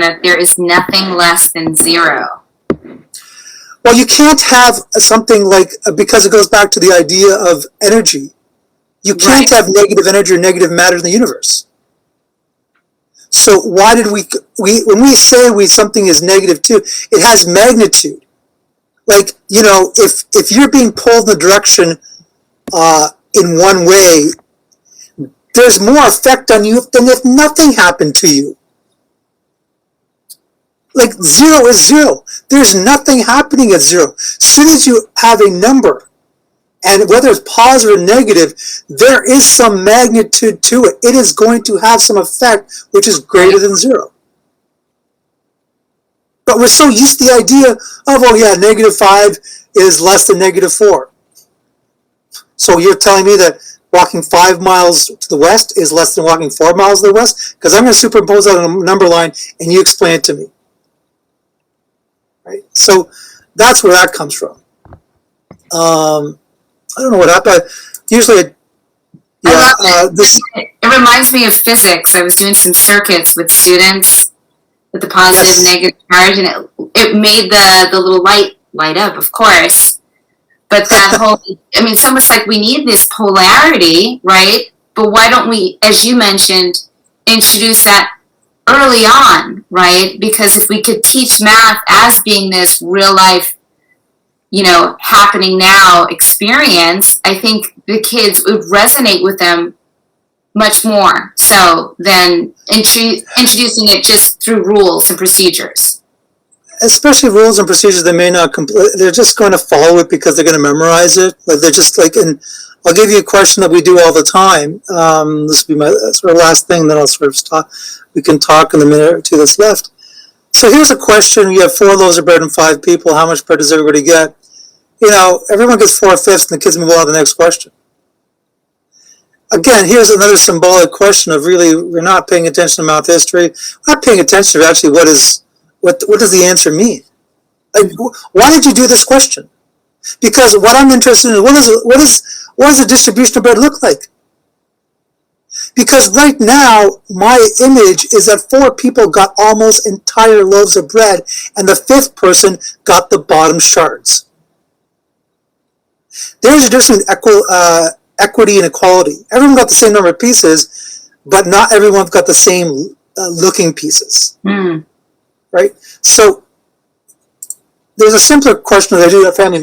that there is nothing less than zero. Well, you can't have something like, because it goes back to the idea of energy. You can't have negative energy or negative matter in the universe. So why did we when we say something is negative too, it has magnitude. Like, if you're being pulled in the direction in one way, there's more effect on you than if nothing happened to you. Like, zero is zero. There's nothing happening at zero. As soon as you have a number, and whether it's positive or negative, there is some magnitude to it. It is going to have some effect which is greater than zero. But we're so used to the idea of, -5 is less than -4. So you're telling me that walking 5 miles to the west is less than walking 4 miles to the west? Because I'm going to superimpose that on a number line, and you explain it to me. Right? So that's where that comes from. I don't know what happened. Usually, it reminds me of physics. I was doing some circuits with students with the positive and negative charge, and it made the little light up, of course. But that whole, it's almost like we need this polarity, right? But why don't we, as you mentioned, introduce that early on, right? Because if we could teach math as being this real life, happening now experience, I think the kids would resonate with them much more so than introducing it just through rules and procedures. Especially rules and procedures, they may not they're just going to follow it because they're going to memorize it. Like, they're just like, and I'll give you a question that we do all the time. This will be my sort of last thing, then I'll sort of stop. We can talk in the minute or two that's left. So here's a question. You have 4 loaves of bread and 5 people. How much bread does everybody get? Everyone gets 4/5, and the kids move on to the next question. Again, here's another symbolic question of really, we're not paying attention to math history. We're not paying attention to actually what does the answer mean? Like, why did you do this question? Because what I'm interested in is what does the distribution of bread look like? Because right now, my image is that 4 people got almost entire loaves of bread, and the 5th person got the bottom shards. There's a difference between equity and equality. Everyone got the same number of pieces, but not everyone got the same looking pieces. Right? So there's a simpler question that I do at family